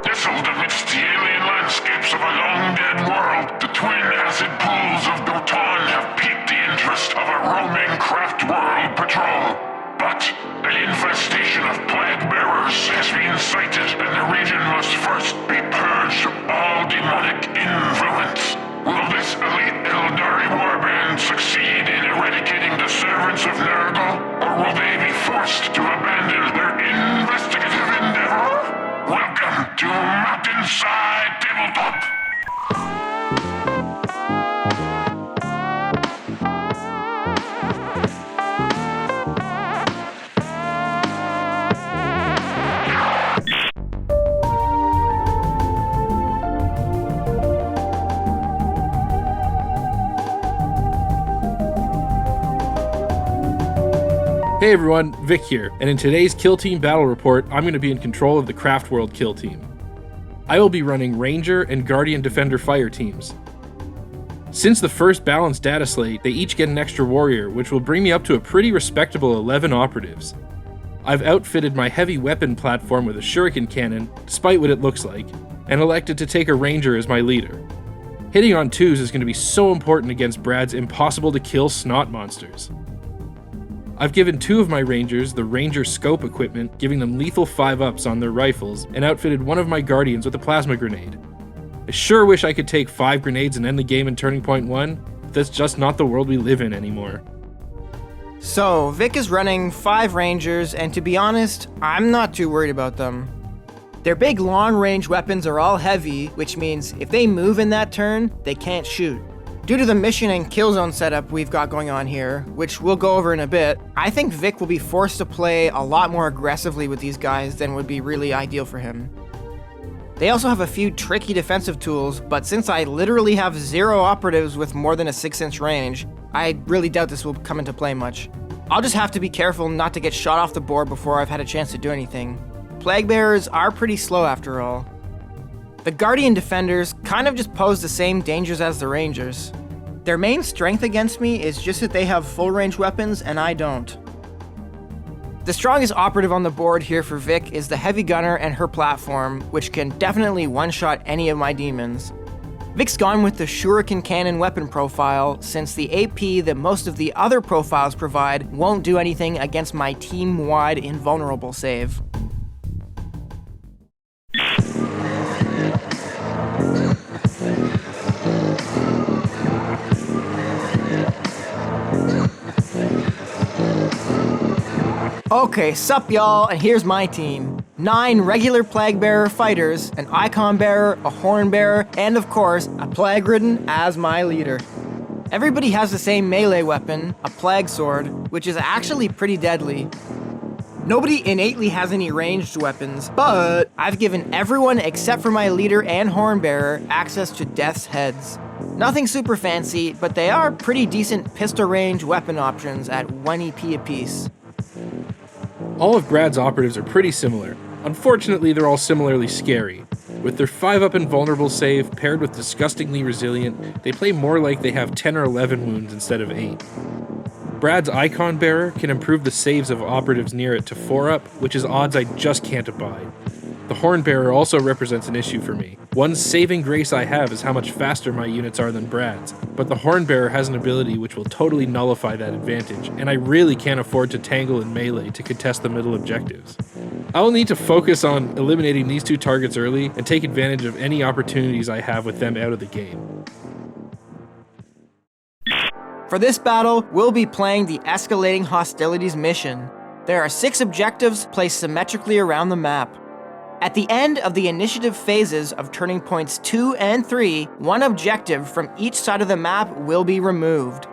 Nestled amidst the alien landscapes of a long-dead world, the twin acid pools of Dotan have piqued the interest of a roaming Craftworld patrol. But an infestation of Plaguebearers has been sighted, and the region must first be purged of all demonic influence. Will this elite Eldari warband succeed in eradicating the servants of Nurgle, or will they be forced to abandon their investigative endeavor? Welcome to Mountainside Tabletop! Hey everyone, Vic here, and in today's Kill Team Battle Report, I'm going to be in control of the Craftworld Kill Team. I will be running Ranger and Guardian Defender Fire teams. Since the first balanced data slate, they each get an extra warrior, which will bring me up to a pretty respectable 11 operatives. I've outfitted my heavy weapon platform with a shuriken cannon, despite what it looks like, and elected to take a Ranger as my leader. Hitting on 2s is going to be so important against Brad's impossible to kill snot monsters. I've given 2 of my Rangers the Ranger Scope equipment, giving them lethal 5-ups on their rifles, and outfitted one of my Guardians with a plasma grenade. I sure wish I could take 5 grenades and end the game in Turning Point 1, but that's just not the world we live in anymore. So, Vic is running 5 Rangers, and to be honest, I'm not too worried about them. Their big long-range weapons are all heavy, which means if they move in that turn, they can't shoot. Due to the mission and kill zone setup we've got going on here, which we'll go over in a bit, I think Vic will be forced to play a lot more aggressively with these guys than would be really ideal for him. They also have a few tricky defensive tools, but since I literally have 0 operatives with more than a 6-inch range, I really doubt this will come into play much. I'll just have to be careful not to get shot off the board before I've had a chance to do anything. Plaguebearers are pretty slow after all. The Guardian Defenders kind of just pose the same dangers as the Rangers. Their main strength against me is just that they have full range weapons and I don't. The strongest operative on the board here for Vic is the Heavy Gunner and her platform, which can definitely one-shot any of my demons. Vic's gone with the Shuriken Cannon weapon profile, since the AP that most of the other profiles provide won't do anything against my team-wide invulnerable save. Okay, sup y'all, and here's my team. 9 regular Plaguebearer fighters, an Icon Bearer, a Horn Bearer, and of course, a Plagueridden as my leader. Everybody has the same melee weapon, a Plague Sword, which is actually pretty deadly. Nobody innately has any ranged weapons, but I've given everyone except for my leader and Horn Bearer access to Death's Heads. Nothing super fancy, but they are pretty decent pistol range weapon options at 1 EP apiece. All of Brad's operatives are pretty similar. Unfortunately, they're all similarly scary. With their 5-up invulnerable save paired with disgustingly resilient, they play more like they have 10 or 11 wounds instead of 8. Brad's Icon Bearer can improve the saves of operatives near it to 4-up, which is odds I just can't abide. The Horn Bearer also represents an issue for me. One saving grace I have is how much faster my units are than Brad's, but the Horn Bearer has an ability which will totally nullify that advantage, and I really can't afford to tangle in melee to contest the middle objectives. I will need to focus on eliminating these 2 targets early and take advantage of any opportunities I have with them out of the game. For this battle, we'll be playing the Escalating Hostilities mission. There are 6 objectives placed symmetrically around the map. At the end of the initiative phases of turning points 2 and 3, 1 objective from each side of the map will be removed.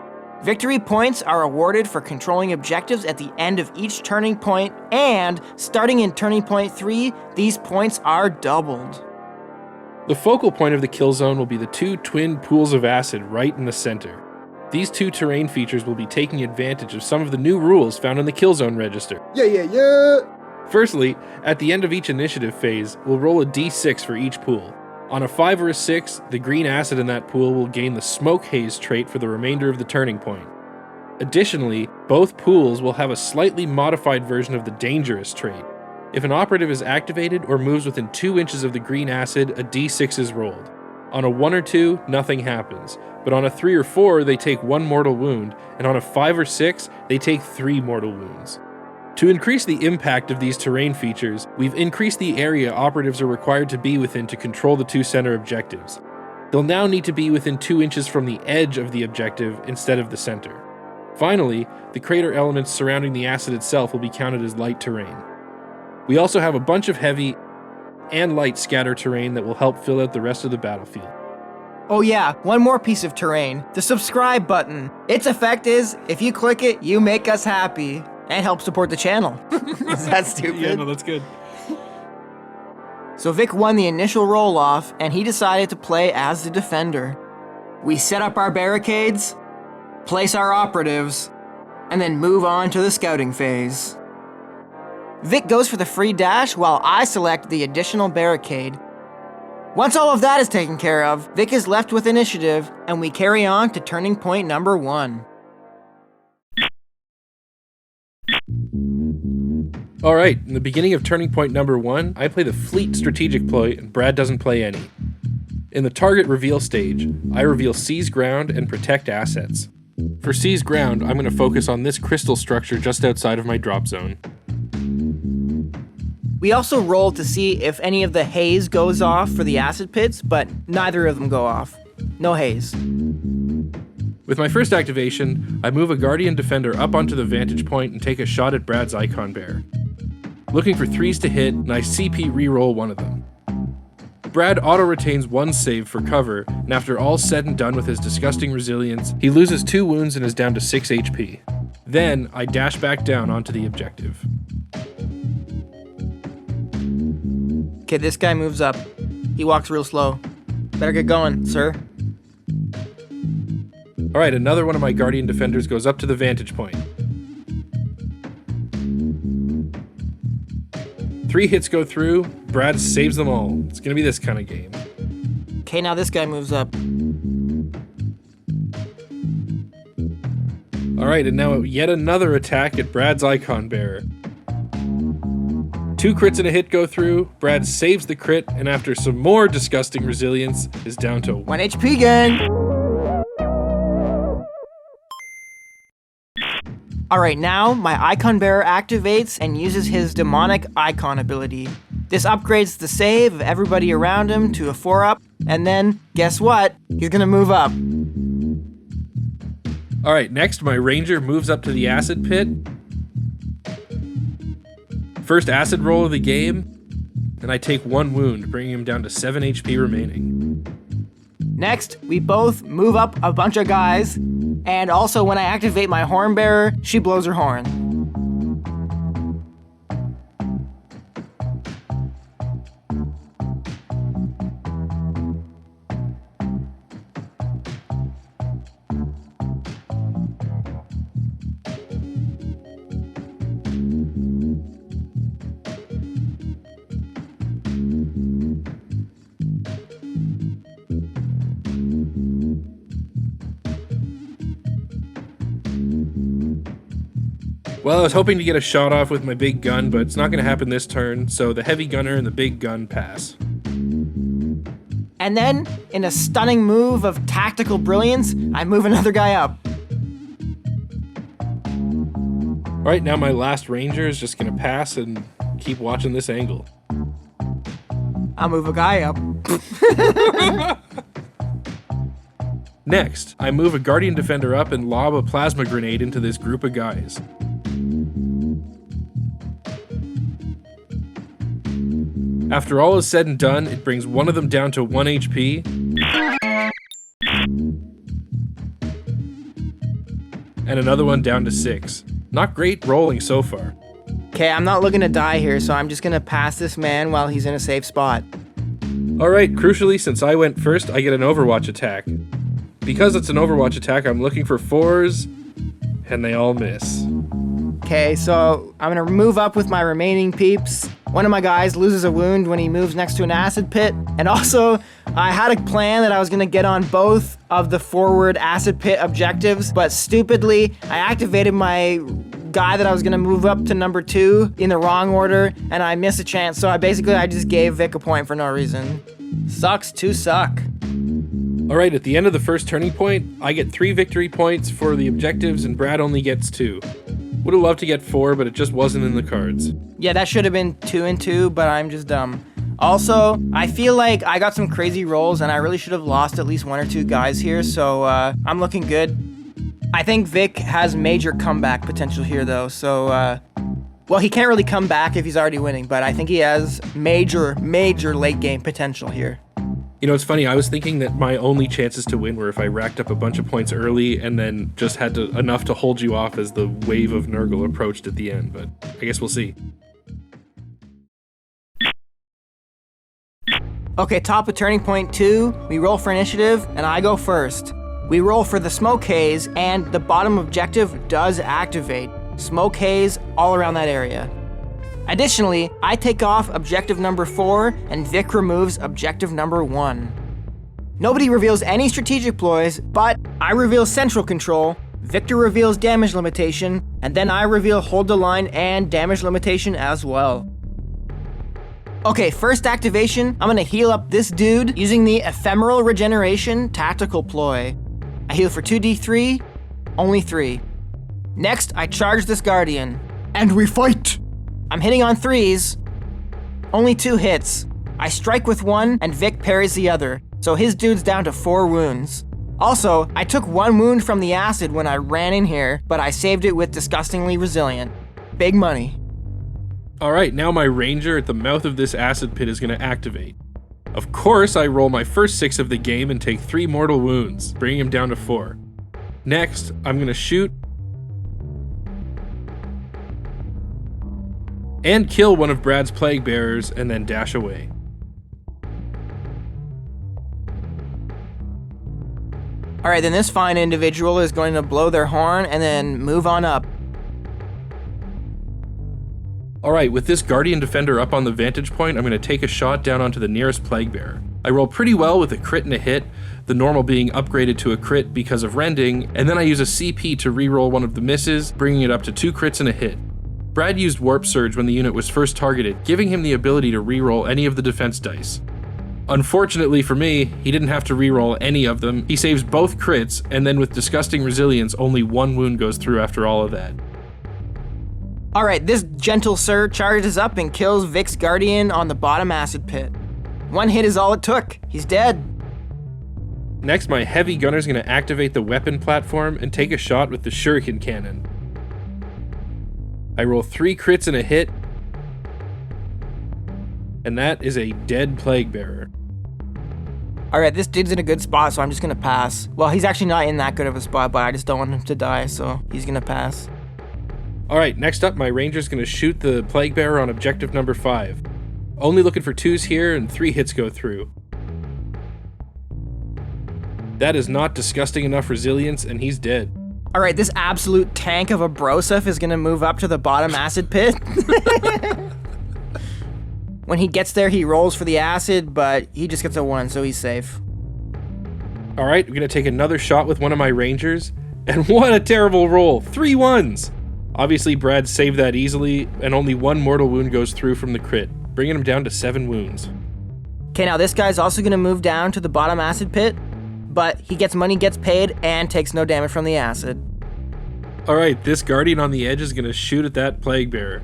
Victory points are awarded for controlling objectives at the end of each turning point, and starting in turning point 3, these points are doubled. The focal point of the kill zone will be the 2 twin pools of acid right in the center. These 2 terrain features will be taking advantage of some of the new rules found in the kill zone register. Yeah! Firstly, at the end of each initiative phase, we'll roll a d6 for each pool. On a 5 or a 6, the green acid in that pool will gain the Smoke Haze trait for the remainder of the turning point. Additionally, both pools will have a slightly modified version of the Dangerous trait. If an operative is activated or moves within 2 inches of the green acid, a d6 is rolled. On a 1 or 2, nothing happens, but on a 3 or 4, they take 1 mortal wound, and on a 5 or 6, they take 3 mortal wounds. To increase the impact of these terrain features, we've increased the area operatives are required to be within to control the 2 center objectives. They'll now need to be within 2 inches from the edge of the objective instead of the center. Finally, the crater elements surrounding the acid itself will be counted as light terrain. We also have a bunch of heavy and light scatter terrain that will help fill out the rest of the battlefield. Oh yeah, one more piece of terrain, the subscribe button. Its effect is, if you click it, you make us happy and help support the channel. Is that stupid? Yeah, no, that's good. So Vic won the initial roll-off, and he decided to play as the defender. We set up our barricades, place our operatives, and then move on to the scouting phase. Vic goes for the free dash while I select the additional barricade. Once all of that is taken care of, Vic is left with initiative, and we carry on to turning point number 1. Alright, in the beginning of turning point number 1, I play the fleet strategic ploy and Brad doesn't play any. In the target reveal stage, I reveal seize ground and protect assets. For seize ground, I'm going to focus on this crystal structure just outside of my drop zone. We also roll to see if any of the haze goes off for the acid pits, but neither of them go off. No haze. With my first activation, I move a Guardian Defender up onto the vantage point and take a shot at Brad's Icon Bear. Looking for 3s to hit, and I CP reroll one of them. Brad auto-retains 1 save for cover, and after all's said and done with his disgusting resilience, he loses 2 wounds and is down to 6 HP. Then, I dash back down onto the objective. Okay, this guy moves up. He walks real slow. Better get going, sir. Alright, another one of my Guardian Defenders goes up to the vantage point. 3 hits go through, Brad saves them all. It's gonna be this kind of game. Okay, now this guy moves up. Alright, and now yet another attack at Brad's Icon Bearer. 2 crits and a hit go through, Brad saves the crit, and after some more disgusting resilience, is down to 1 HP gang! Alright, now my Icon Bearer activates and uses his demonic icon ability. This upgrades the save of everybody around him to a 4-up, and then, guess what? He's gonna move up. Alright, next my Ranger moves up to the acid pit. First acid roll of the game, and I take 1 wound, bringing him down to 7 HP remaining. Next, we both move up a bunch of guys, and also when I activate my Horn Bearer, she blows her horn. Well, I was hoping to get a shot off with my big gun, but it's not going to happen this turn, so the heavy gunner and the big gun pass. And then, in a stunning move of tactical brilliance, I move another guy up. Alright, now my last Ranger is just going to pass and keep watching this angle. I'll move a guy up. Next, I move a Guardian Defender up and lob a plasma grenade into this group of guys. After all is said and done, it brings one of them down to 1 HP. And another one down to 6. Not great rolling so far. Okay, I'm not looking to die here, so I'm just gonna pass this man while he's in a safe spot. Alright, crucially, since I went first, I get an Overwatch attack. Because it's an Overwatch attack, I'm looking for 4s, and they all miss. Okay, so I'm gonna move up with my remaining peeps. One of my guys loses a wound when he moves next to an acid pit. And also, I had a plan that I was gonna get on both of the forward acid pit objectives, but stupidly, I activated my guy that I was going to move up to number 2 in the wrong order, and I missed a chance, so I just gave Vic a point for no reason. Sucks to suck. Alright, at the end of the first turning point, I get 3 victory points for the objectives and Brad only gets 2. Would have loved to get 4, but it just wasn't in the cards. Yeah, that should have been 2 and 2, but I'm just dumb. Also, I feel like I got some crazy rolls and I really should have lost at least 1 or 2 guys here, so I'm looking good. I think Vic has major comeback potential here, though, so, well, he can't really come back if he's already winning, but I think he has major late game potential here. You know, it's funny, I was thinking that my only chances to win were if I racked up a bunch of points early and then just had enough to hold you off as the wave of Nurgle approached at the end, but I guess we'll see. Okay, top of turning point 2, we roll for initiative, and I go first. We roll for the smoke haze, and the bottom objective does activate. Smoke haze all around that area. Additionally, I take off objective number 4, and Vic removes objective number 1. Nobody reveals any strategic ploys, but I reveal central control, Victor reveals damage limitation, and then I reveal hold the line and damage limitation as well. Okay, first activation, I'm gonna heal up this dude using the ephemeral regeneration tactical ploy. I heal for 2d3, only 3. Next, I charge this guardian. And we fight! I'm hitting on 3s, only 2 hits. I strike with 1 and Vic parries the other, so his dude's down to 4 wounds. Also, I took 1 wound from the acid when I ran in here, but I saved it with disgustingly resilient. Big money. Alright, now my ranger at the mouth of this acid pit is going to activate. Of course, I roll my first 6 of the game and take 3 mortal wounds, bringing him down to 4. Next, I'm going to shoot and kill one of Brad's Plaguebearers and then dash away. Alright, then this fine individual is going to blow their horn and then move on up. Alright, with this Guardian Defender up on the vantage point, I'm going to take a shot down onto the nearest Plaguebearer. I roll pretty well with a crit and a hit, the normal being upgraded to a crit because of rending, and then I use a CP to reroll one of the misses, bringing it up to 2 crits and a hit. Brad used Warp Surge when the unit was first targeted, giving him the ability to reroll any of the defense dice. Unfortunately for me, he didn't have to reroll any of them, he saves both crits, and then with Disgusting Resilience, only 1 wound goes through after all of that. Alright, this gentle sir charges up and kills Vic's Guardian on the bottom acid pit. 1 hit is all it took. He's dead. Next, my heavy gunner's going to activate the weapon platform and take a shot with the shuriken cannon. I roll 3 crits and a hit, and that is a dead Plaguebearer. Alright, this dude's in a good spot, so I'm just gonna pass. Well, he's actually not in that good of a spot, but I just don't want him to die, so he's gonna pass. Alright, next up, my ranger's going to shoot the Plaguebearer on objective number 5. Only looking for 2s here, and 3 hits go through. That is not disgusting enough resilience, and he's dead. Alright, this absolute tank of a Broseph is gonna move up to the bottom acid pit. When he gets there, he rolls for the acid, but he just gets a 1, so he's safe. Alright, we're going to take another shot with one of my rangers, and what a terrible roll! 3 1s! Obviously, Brad saved that easily, and only 1 mortal wound goes through from the crit, bringing him down to 7 wounds. Okay, now this guy's also gonna move down to the bottom acid pit, but he gets money, gets paid, and takes no damage from the acid. Alright, this Guardian on the edge is going to shoot at that Plaguebearer.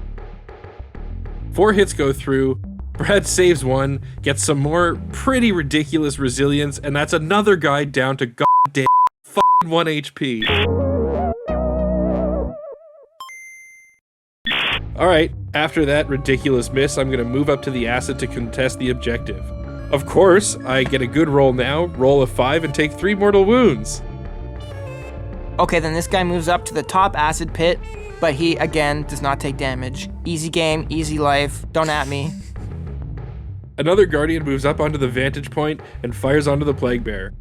4 hits go through, Brad saves 1, gets some more pretty ridiculous resilience, and that's another guy down to goddamn f***ing 1 HP. Alright, after that ridiculous miss, I'm going to move up to the acid to contest the objective. Of course, I get a good roll now, roll a 5, and take 3 mortal wounds. Okay, then this guy moves up to the top acid pit, but he, again, does not take damage. Easy game, easy life, don't at me. Another Guardian moves up onto the vantage point and fires onto the Plaguebearer.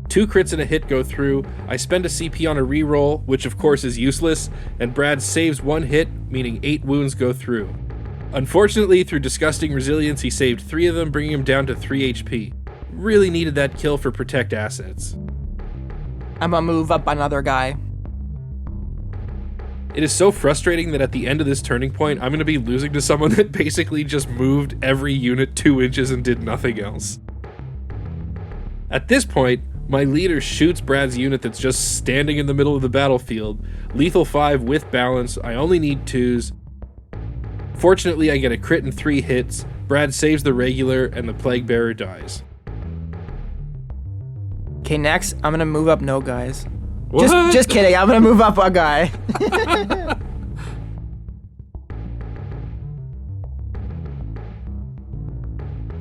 2 crits and a hit go through, I spend a CP on a reroll, which of course is useless, and Brad saves 1 hit, meaning 8 wounds go through. Unfortunately, through Disgusting Resilience, he saved 3 of them, bringing him down to 3 HP. Really needed that kill for protect assets. I'm gonna move up another guy. It is so frustrating that at the end of this turning point, I'm going to be losing to someone that basically just moved every unit 2 inches and did nothing else. At this point, my leader shoots Brad's unit that's just standing in the middle of the battlefield. Lethal 5 with balance, I only need 2s. Fortunately, I get a crit and 3 hits, Brad saves the regular, and the Plaguebearer dies. Okay, next, I'm gonna move up no guys. What? Just kidding, I'm gonna move up a guy.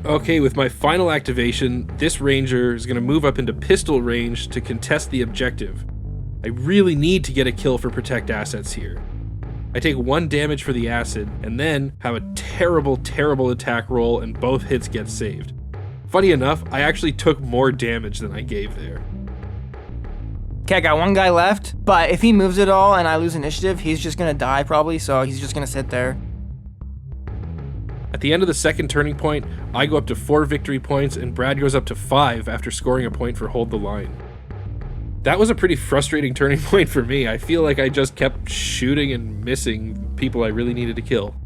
Okay, with my final activation, this ranger is going to move up into pistol range to contest the objective. I really need to get a kill for protect assets here. I take 1 damage for the acid, and then have a terrible, terrible attack roll and both hits get saved. Funny enough, I actually took more damage than I gave there. Okay, I got 1 guy left, but if he moves at all and I lose initiative, he's just gonna die probably, so he's just gonna sit there. At the end of the second turning point, I go up to 4 victory points and Brad goes up to 5 after scoring a point for Hold the Line. That was a pretty frustrating turning point for me. I feel like I just kept shooting and missing people I really needed to kill.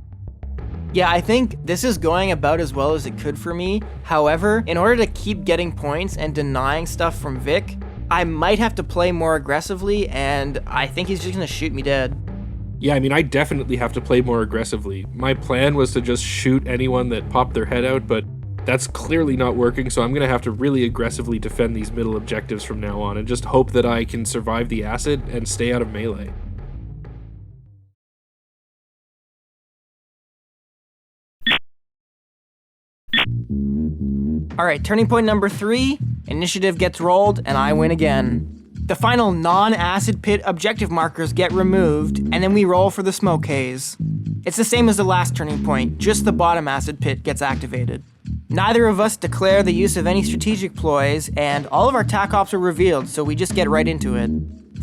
Yeah, I think this is going about as well as it could for me. However, in order to keep getting points and denying stuff from Vic, I might have to play more aggressively, and I think he's just gonna shoot me dead. Yeah, I mean, I definitely have to play more aggressively. My plan was to just shoot anyone that popped their head out, but that's clearly not working, so I'm going to have to really aggressively defend these middle objectives from now on and just hope that I can survive the acid and stay out of melee. Alright, turning point number 3, initiative gets rolled, and I win again. The final non-acid pit objective markers get removed, and then we roll for the smoke haze. It's the same as the last turning point, just the bottom acid pit gets activated. Neither of us declare the use of any strategic ploys, and all of our tac ops are revealed, so we just get right into it.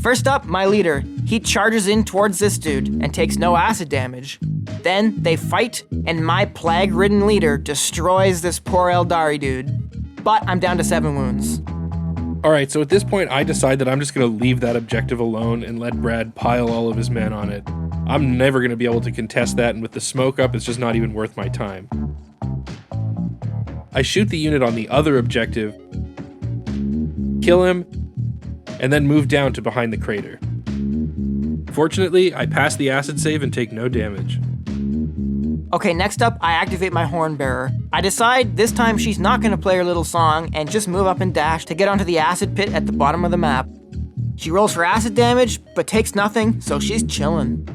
First up, my leader. He charges in towards this dude and takes no acid damage. Then they fight, and my Plagueridden Leader destroys this poor Eldari dude. But I'm down to 7 wounds. Alright, so at this point I decide that I'm just going to leave that objective alone and let Brad pile all of his men on it. I'm never going to be able to contest that, and with the smoke up, it's just not even worth my time. I shoot the unit on the other objective, kill him, and then move down to behind the crater. Fortunately, I pass the acid save and take no damage. Okay, next up, I activate my Horn Bearer. I decide this time she's not going to play her little song and just move up and dash to get onto the acid pit at the bottom of the map. She rolls for acid damage, but takes nothing, so she's chillin'.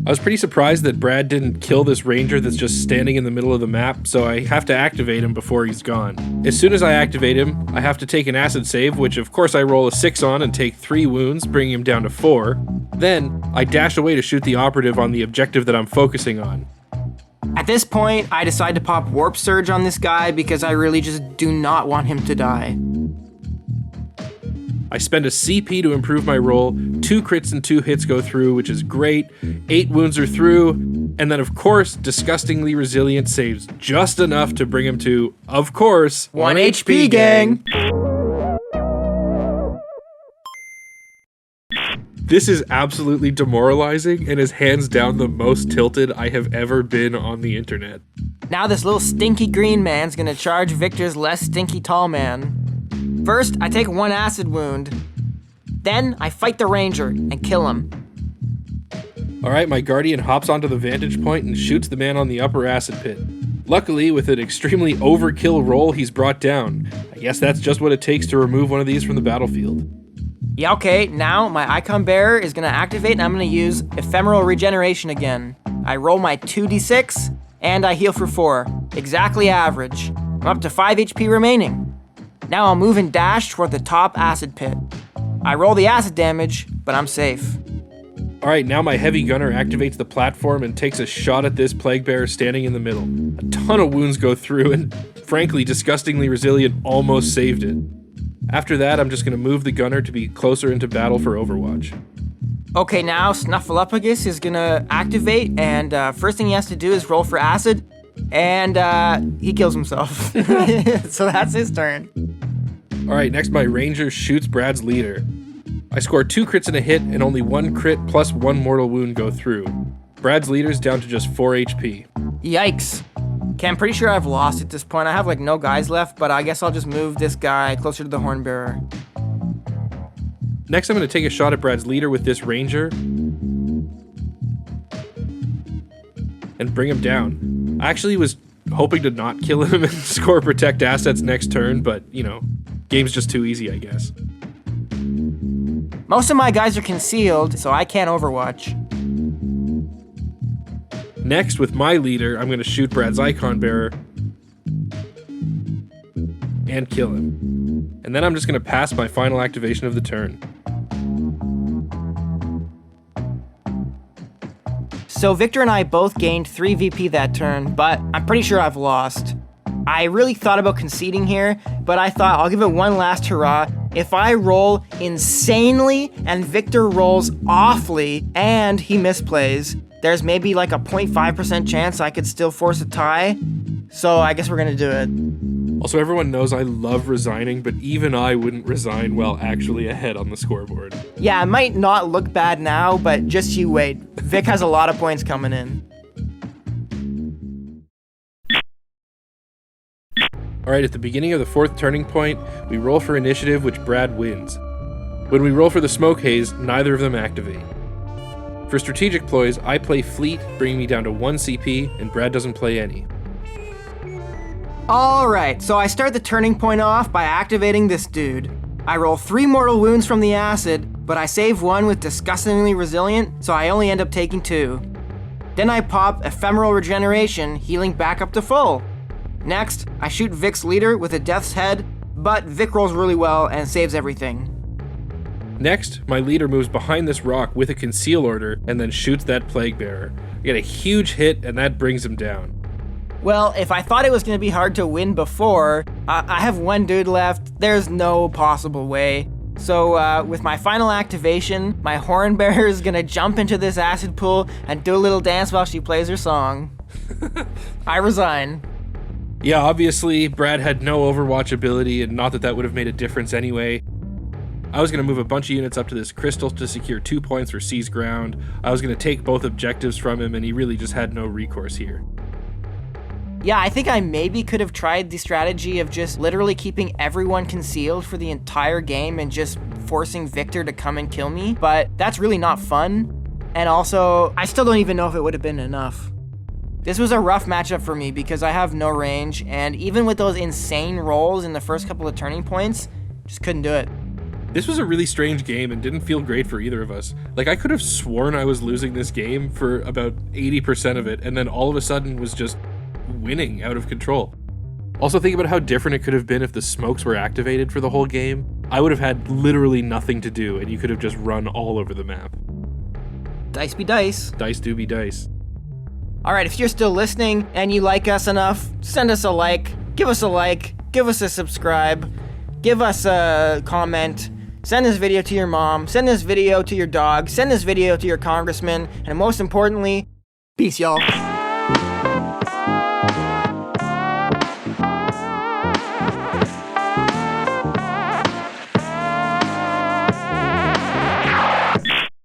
I was pretty surprised that Brad didn't kill this ranger that's just standing in the middle of the map, so I have to activate him before he's gone. As soon as I activate him, I have to take an acid save, which of course I roll a 6 on and take 3 wounds, bringing him down to 4. Then, I dash away to shoot the operative on the objective that I'm focusing on. At this point, I decide to pop Warp Surge on this guy because I really just do not want him to die. I spend a CP to improve my roll, 2 crits and 2 hits go through, which is great, 8 wounds are through, and then of course, Disgustingly Resilient saves just enough to bring him to, of course, 1 HP, gang! This is absolutely demoralizing and is hands down the most tilted I have ever been on the internet. Now this little stinky green man's gonna charge Victor's less stinky tall man. First, I take 1 acid wound. Then, I fight the ranger and kill him. Alright, my guardian hops onto the vantage point and shoots the man on the upper acid pit. Luckily, with an extremely overkill roll, he's brought down. I guess that's just what it takes to remove one of these from the battlefield. Yeah, okay, now my Icon Bearer is gonna activate and I'm gonna use Ephemeral Regeneration again. I roll my 2d6 and I heal for 4. Exactly average. I'm up to 5 HP remaining. Now I'll move and dash toward the top acid pit. I roll the acid damage, but I'm safe. Alright, now my heavy gunner activates the platform and takes a shot at this Plaguebearer standing in the middle. A ton of wounds go through and, frankly, Disgustingly Resilient almost saved it. After that, I'm just going to move the gunner to be closer into battle for Overwatch. Okay, now Snuffleupagus is gonna activate, and first thing he has to do is roll for acid, and he kills himself. So that's his turn. Alright, next my ranger shoots Brad's leader. I score 2 crits and a hit, and only 1 crit plus 1 mortal wound go through. Brad's leader's down to just 4 HP. Yikes. Okay, I'm pretty sure I've lost at this point. I have like no guys left, but I guess I'll just move this guy closer to the Hornbearer. Next, I'm going to take a shot at Brad's leader with this ranger and bring him down. I actually was hoping to not kill him and score protect assets next turn, but, you know, game's just too easy, I guess. Most of my guys are concealed, so I can't overwatch. Next, with my leader, I'm going to shoot Brad's icon bearer and kill him. And then I'm just going to pass my final activation of the turn. So Victor and I both gained 3 VP that turn, but I'm pretty sure I've lost. I really thought about conceding here, but I thought I'll give it one last hurrah. If I roll insanely and Victor rolls awfully and he misplays, there's maybe like a 0.5% chance I could still force a tie. So I guess we're gonna do it. Also, everyone knows I love resigning, but even I wouldn't resign while actually ahead on the scoreboard. Yeah, it might not look bad now, but just you wait. Vic has a lot of points coming in. Alright, at the beginning of the 4th turning point, we roll for initiative, which Brad wins. When we roll for the smoke haze, neither of them activate. For strategic ploys, I play fleet, bringing me down to 1 CP, and Brad doesn't play any. Alright, so I start the turning point off by activating this dude. I roll 3 mortal wounds from the acid, but I save 1 with disgustingly resilient, so I only end up taking 2. Then I pop ephemeral regeneration, healing back up to full. Next, I shoot Vic's leader with a death's head, but Vic rolls really well and saves everything. Next, my leader moves behind this rock with a conceal order and then shoots that Plaguebearer. I get a huge hit and that brings him down. Well, if I thought it was going to be hard to win before, I have 1 dude left. There's no possible way. So with my final activation, my Hornbearer is going to jump into this acid pool and do a little dance while she plays her song. I resign. Yeah, obviously, Brad had no Overwatch ability, and not that that would have made a difference anyway. I was going to move a bunch of units up to this crystal to secure 2 points for Seize Ground. I was going to take both objectives from him, and he really just had no recourse here. Yeah, I think I maybe could have tried the strategy of just literally keeping everyone concealed for the entire game and just forcing Victor to come and kill me, but that's really not fun. And also, I still don't even know if it would have been enough. This was a rough matchup for me because I have no range, and even with those insane rolls in the first couple of turning points, just couldn't do it. This was a really strange game and didn't feel great for either of us. Like, I could have sworn I was losing this game for about 80% of it, and then all of a sudden was just winning out of control. Also, think about how different it could have been if the smokes were activated for the whole game. I would have had literally nothing to do, and you could have just run all over the map. Dice be dice. Dice do be dice. Alright, if you're still listening and you like us enough, send us a like, give us a subscribe, give us a comment, send this video to your mom, send this video to your dog, send this video to your congressman, and most importantly, peace, y'all.